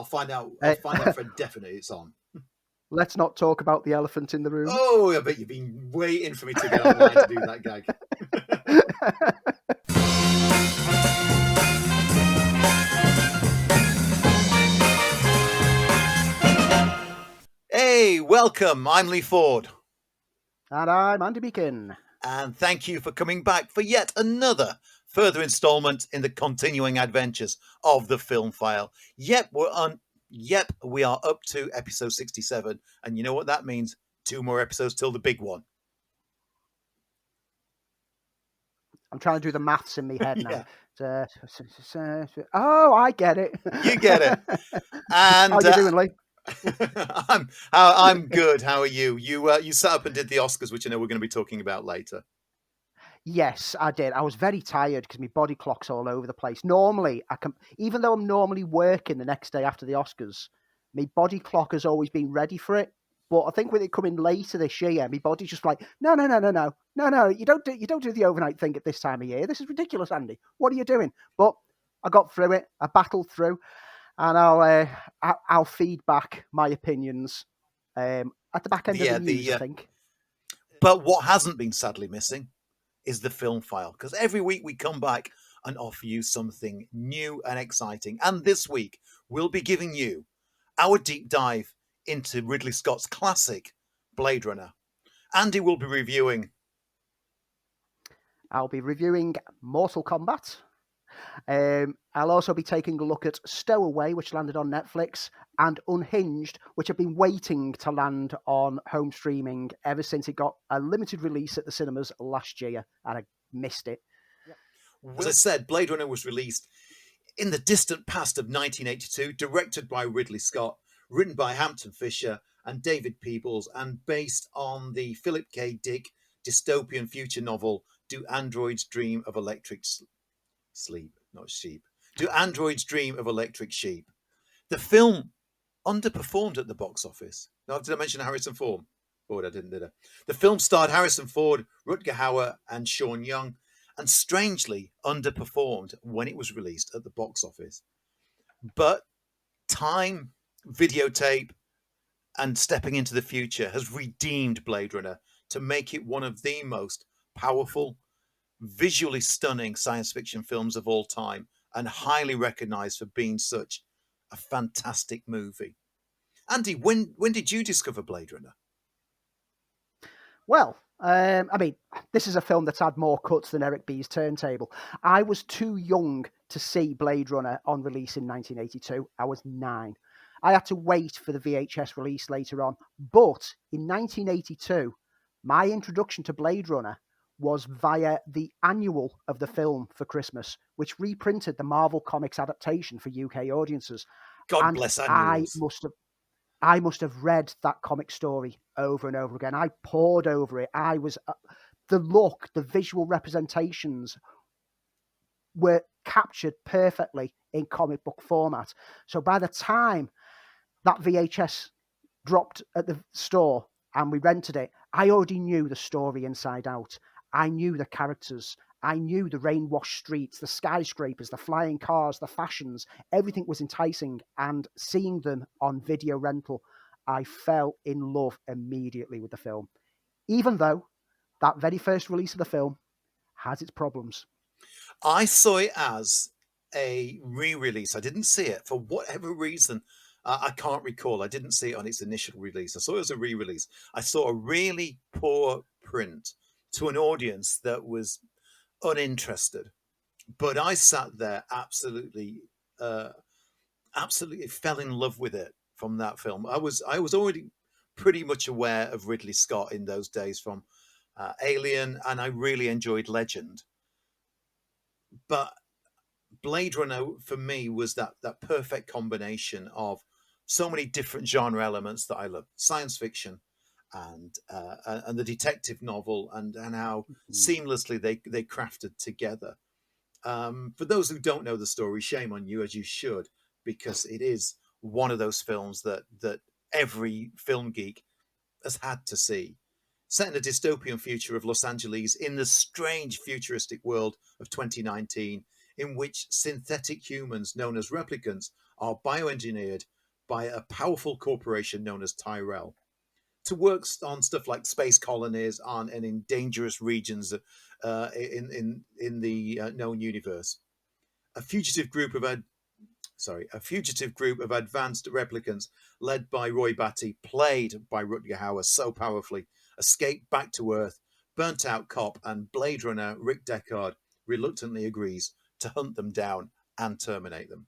I'll find out. Hey. I'll find out for definite it's on. Let's not talk about the elephant in the room. Oh, I bet you've been waiting for me to get online to do that gag. Hey, welcome. I'm Lee Ford. And I'm Andy Beacon. And thank you for coming back for yet another further installment in the continuing adventures of the FilmFile. We are up to episode 67. And you know what that means? 2 more episodes till the big one. I'm trying to do the maths in my head now. Yeah. Oh, I get it. You get it. And how you doing, Lee? I'm good. How are you? You sat up and did the Oscars, which I know we're going to be talking about later. Yes, I did. I was very tired because my body clock's all over the place. Normally, even though I'm normally working the next day after the Oscars, my body clock has always been ready for it. But I think with it coming later this year, my body's just like, no. You don't do the overnight thing at this time of year. This is ridiculous, Andy. What are you doing? But I got through it. I battled through, and I'll feed back my opinions at the back end of the news, I think. But what hasn't been sadly missing is the FilmFile, because every week we come back and offer you something new and exciting. And this week we'll be giving you our deep dive into Ridley Scott's classic Blade Runner. Andy will be reviewing. I'll be reviewing Mortal Kombat. I'll also be taking a look at Stowaway, which landed on Netflix, and Unhinged, which I've been waiting to land on home streaming ever since it got a limited release at the cinemas last year, and I missed it. As I said, Blade Runner was released in the distant past of 1982, directed by Ridley Scott, written by Hampton Fisher and David Peebles, and based on the Philip K. Dick dystopian future novel, Do Androids Dream of Electric Sleep? Not sheep. Do Androids Dream of Electric Sheep? The film underperformed at the box office. Now, did I mention Harrison Ford? I didn't, did I? The film starred Harrison Ford, Rutger Hauer, and Sean Young, and strangely underperformed when it was released at the box office. But time, videotape, and stepping into the future has redeemed Blade Runner to make it one of the most powerful, visually stunning science fiction films of all time, and highly recognized for being such a fantastic movie. Andy, when did you discover Blade Runner? Well, I mean, this is a film that's had more cuts than Eric B's Turntable. I was too young to see Blade Runner on release in 1982. I was 9. I had to wait for the VHS release later on. But in 1982, my introduction to Blade Runner was via the annual of the film for Christmas, which reprinted the Marvel Comics adaptation for UK audiences. God bless annuals. I must have read that comic story over and over again. I pored over it. I was the look, the visual representations were captured perfectly in comic book format. So by the time that VHS dropped at the store and we rented it, I already knew the story inside out. I knew the characters. I knew the rain-washed streets, the skyscrapers, the flying cars, the fashions. Everything was enticing. And seeing them on video rental, I fell in love immediately with the film. Even though that very first release of the film has its problems. I saw it as a re-release. I didn't see it for whatever reason. I can't recall. I didn't see it on its initial release. I saw it as a re-release. I saw a really poor print to an audience that was uninterested, but I sat there absolutely fell in love with it from that film. I was already pretty much aware of Ridley Scott in those days from Alien, and I really enjoyed Legend. But Blade Runner for me was that perfect combination of so many different genre elements that I love: science fiction, and the detective novel, and how seamlessly they crafted together. For those who don't know the story, shame on you, as you should, because it is one of those films that every film geek has had to see. Set in a dystopian future of Los Angeles in the strange futuristic world of 2019, in which synthetic humans known as replicants are bioengineered by a powerful corporation known as Tyrell to work on stuff like space colonies and in dangerous regions in the known universe. A fugitive group of a fugitive group of advanced replicants led by Roy Batty, played by Rutger Hauer so powerfully, escape back to Earth. Burnt out cop and Blade Runner Rick Deckard reluctantly agrees to hunt them down and terminate them.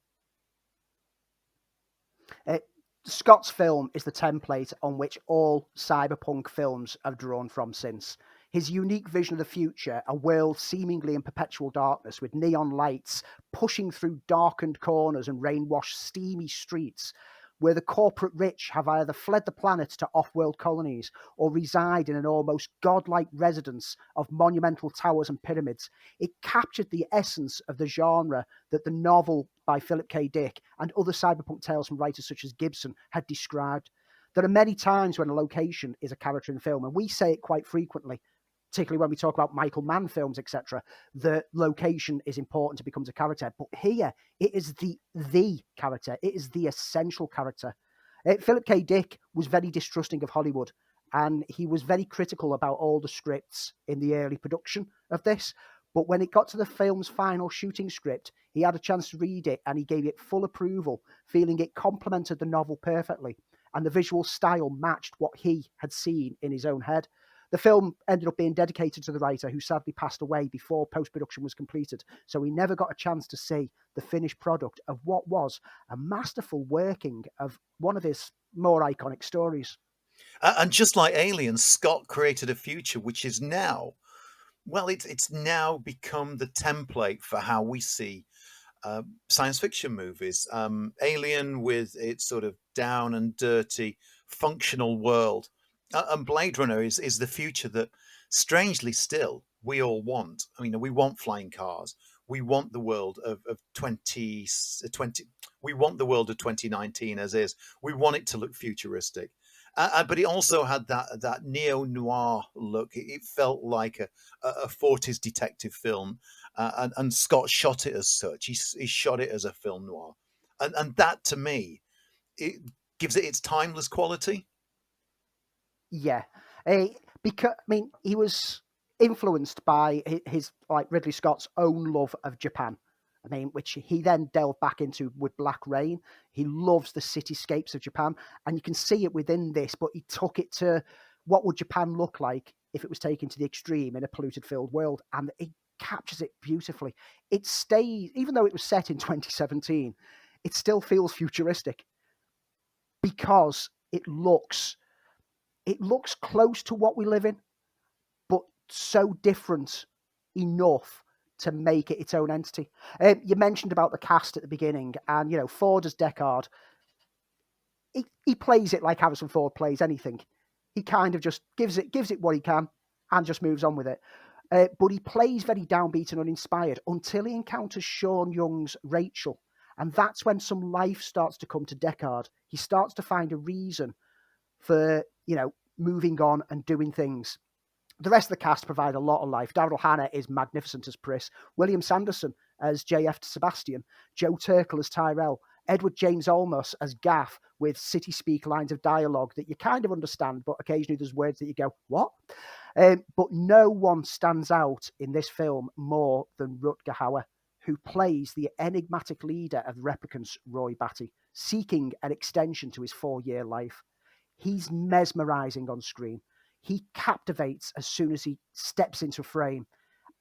Scott's film is the template on which all cyberpunk films have drawn from since. His unique vision of the future, a world seemingly in perpetual darkness with neon lights pushing through darkened corners and rain-washed steamy streets, where the corporate rich have either fled the planet to off-world colonies or reside in an almost godlike residence of monumental towers and pyramids. It captured the essence of the genre that the novel by Philip K. Dick and other cyberpunk tales from writers such as Gibson had described. There are many times when a location is a character in film, and we say it quite frequently, particularly when we talk about Michael Mann films, etc., the location is important to become a character. But here, it is the character. It is the essential character. Philip K. Dick was very distrusting of Hollywood, and he was very critical about all the scripts in the early production of this. But when it got to the film's final shooting script, he had a chance to read it, and he gave it full approval, feeling it complemented the novel perfectly, and the visual style matched what he had seen in his own head. The film ended up being dedicated to the writer, who sadly passed away before post-production was completed, so he never got a chance to see the finished product of what was a masterful working of one of his more iconic stories. And just like Alien, Scott created a future which is now, well, it's now become the template for how we see science fiction movies. Alien with its sort of down and dirty, functional world. And Blade Runner is the future that, strangely still, we all want. I mean, we want flying cars. We want the world of 2020. We want the world of 2019 as is. We want it to look futuristic. But it also had that neo-noir look. It felt like a 40s detective film. And Scott shot it as such. He shot it as a film noir. And that, to me, it gives it its timeless quality. Yeah, because I mean, he was influenced by his like Ridley Scott's own love of Japan. I mean, which he then delved back into with Black Rain. He loves the cityscapes of Japan, and you can see it within this. But he took it to what would Japan look like if it was taken to the extreme in a polluted-filled world, and he captures it beautifully. It stays, even though it was set in 2017, it still feels futuristic because it looks close to what we live in, but so different enough to make it its own entity. You mentioned about the cast at the beginning, and Ford as Deckard. He plays it like Harrison Ford plays anything. He kind of just gives it what he can, and just moves on with it. But he plays very downbeat and uninspired until he encounters Sean Young's Rachel, and that's when some life starts to come to Deckard. He starts to find a reason for moving on and doing things. The rest of the cast provide a lot of life. Daryl Hannah is magnificent as Pris, William Sanderson as JF Sebastian, Joe Turkel as Tyrell, Edward James Olmos as Gaff, with city speak lines of dialogue that you kind of understand, but occasionally there's words that you go, what? But no one stands out in this film more than Rutger Hauer, who plays the enigmatic leader of replicants, Roy Batty, seeking an extension to his 4-year life. He's mesmerizing on screen. He captivates as soon as he steps into frame.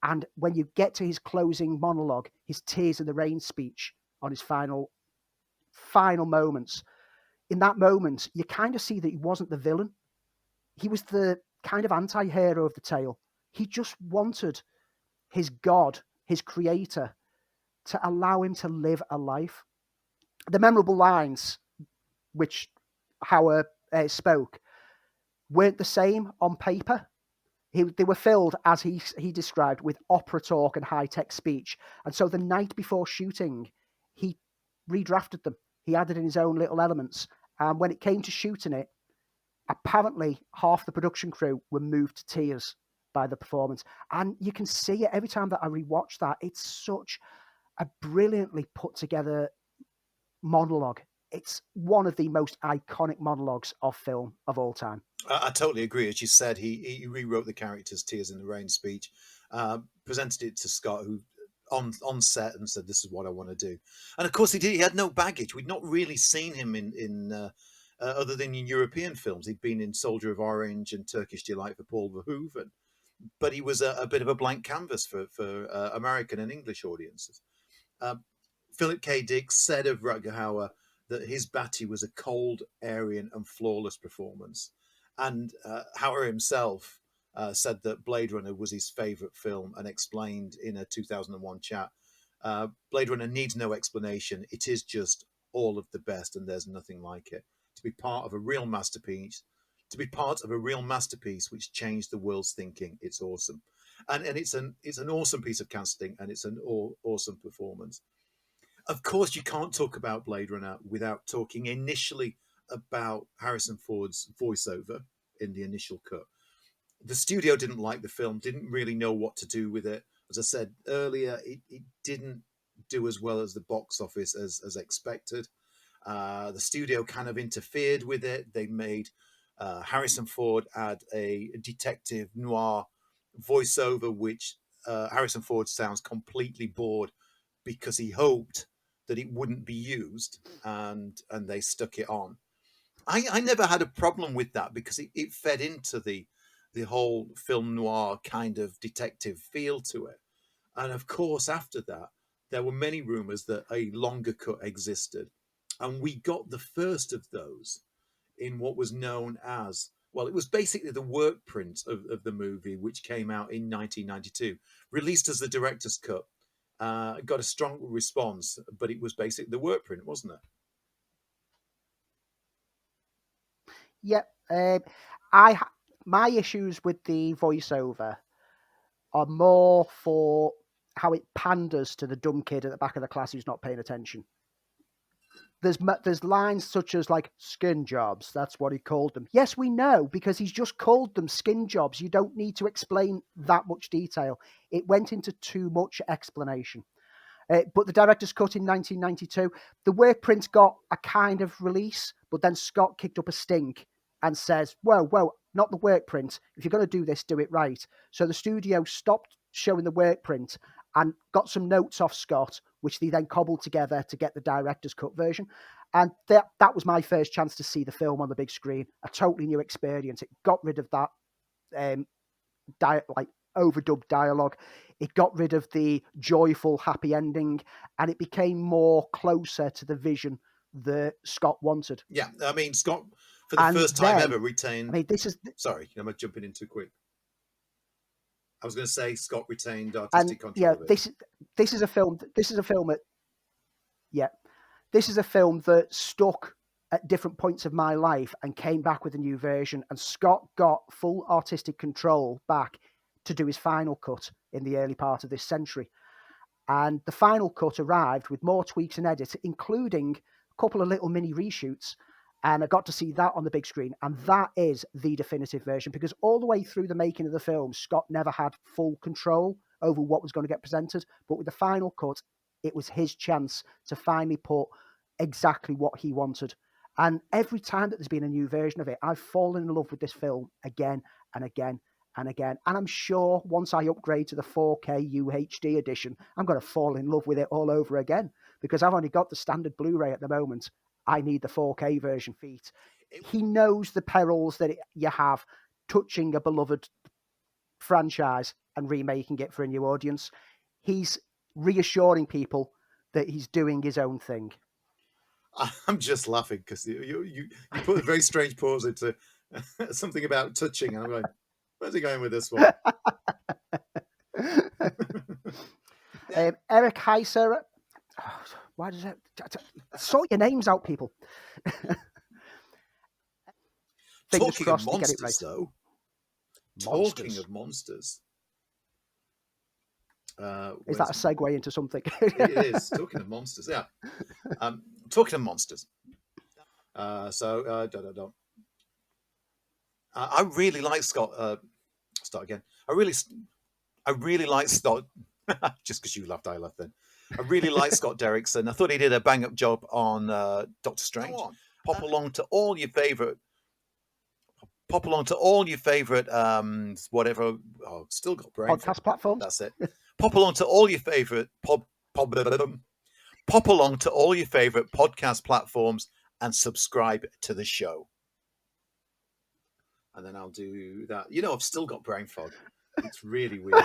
And when you get to his closing monologue, his Tears in the Rain speech on his final moments, in that moment, you kind of see that he wasn't the villain. He was the kind of anti-hero of the tale. He just wanted his God, his creator, to allow him to live a life. The memorable lines which Hauer spoke weren't the same on paper. They were filled, as he described, with opera talk and high-tech speech. And so the night before shooting, he redrafted them. He added in his own little elements. And when it came to shooting it, apparently half the production crew were moved to tears by the performance. And you can see it every time that I rewatch that. It's such a brilliantly put together monologue. It's one of the most iconic monologues of film of all time. I totally agree. As you said, he rewrote the character's Tears in the Rain speech, presented it to Scott, who on set, and said, "This is what I want to do." And of course, he did. He had no baggage. We'd not really seen him in other than in European films. He'd been in Soldier of Orange and Turkish Delight for Paul Verhoeven, but he was a bit of a blank canvas for American and English audiences. Philip K. Dick said of Rutger Hauer that his Batty was a cold, Aryan, and flawless performance. And Hauer himself said that Blade Runner was his favourite film and explained in a 2001 chat, Blade Runner needs no explanation. It is just all of the best, and there's nothing like it. To be part of a real masterpiece, which changed the world's thinking, it's awesome. And it's an awesome piece of casting, and it's an awesome performance. Of course, you can't talk about Blade Runner without talking initially about Harrison Ford's voiceover in the initial cut. The studio didn't like the film, didn't really know what to do with it. As I said earlier, it didn't do as well as the box office as expected. The studio kind of interfered with it. They made Harrison Ford add a detective noir voiceover, which Harrison Ford sounds completely bored because he hoped that it wouldn't be used, and they stuck it on. I never had a problem with that because it fed into the whole film noir kind of detective feel to it. And of course, after that, there were many rumors that a longer cut existed. And we got the first of those in what was known as, well, it was basically the work print of the movie, which came out in 1992, released as the director's cut. Got a strong response, but it was basically the work print, wasn't it? Yep. My issues with the voiceover are more for how it panders to the dumb kid at the back of the class who's not paying attention. There's lines such as like skin jobs. That's what he called them. Yes, we know, because he's just called them skin jobs. You don't need to explain that much detail. It went into too much explanation. But the director's cut in 1992, the work print got a kind of release, but then Scott kicked up a stink and says, well, not the work print. If you're going to do this, do it right. So the studio stopped showing the work print and got some notes off Scott, which they then cobbled together to get the director's cut version. And that was my first chance to see the film on the big screen. A totally new experience. It got rid of that overdubbed dialogue. It got rid of the joyful, happy ending, and it became more closer to the vision that Scott wanted. Yeah, I mean, Scott, for the first time ever, retained... I mean, this is... Sorry, am I jumping in too quick? I was going to say Scott retained artistic control. Yeah, this is a film that stuck at different points of my life and came back with a new version, and Scott got full artistic control back to do his final cut in the early part of this century. And the final cut arrived with more tweaks and edits, including a couple of little mini reshoots. And I got to see that on the big screen. And that is the definitive version, because all the way through the making of the film, Scott never had full control over what was going to get presented. But with the final cut, it was his chance to finally put exactly what he wanted. And every time that there's been a new version of it, I've fallen in love with this film again and again and again. And I'm sure once I upgrade to the 4K UHD edition, I'm going to fall in love with it all over again, because I've only got the standard Blu-ray at the moment. I need the 4K version. He knows the perils that you have touching a beloved franchise and remaking it for a new audience. He's reassuring people that he's doing his own thing. I'm just laughing because you put a very strange pause into something about touching, and I'm like, where's he going with this one? Eric Heiser. Why does it sort your names out, people? Talking of monsters, though. Talking of monsters. Is that a segue into something? It is. Talking of monsters, yeah. Talking of monsters. I really like Scott. Start again. I really like Scott. Just because you laughed, I laughed then. I really like Scott Derrickson. I thought he did a bang-up job on Doctor Strange. Pop along to all your favorite. Whatever. Oh, still got brain. Podcast platforms. That's it. Pop along to all your favorite Pop along to all your favorite podcast platforms and subscribe to the show. And then I'll do that. I've still got brain fog. It's really weird.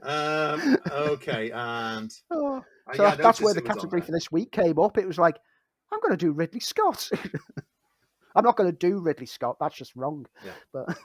Okay, and so that's where the category for this week came up. It was like, I'm going to do Ridley Scott. I'm not going to do Ridley Scott. That's just wrong. Yeah. But